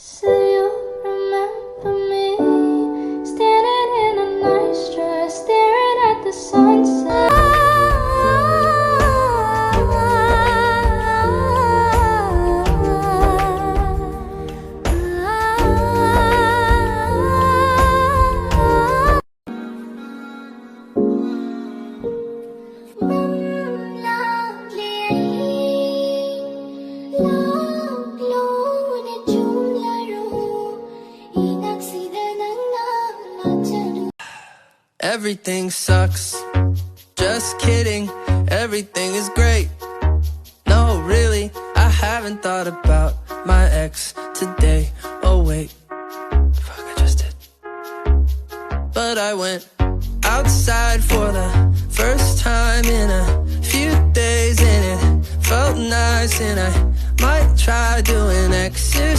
So you remember me standing in a nice dress, staring at the sunset. Everything sucks, just kidding, everything is great. No, really, I haven't thought about my ex today. Oh wait, fuck, I just did. But I went outside for the first time in a few days, and it felt nice, and I might try doing exercise.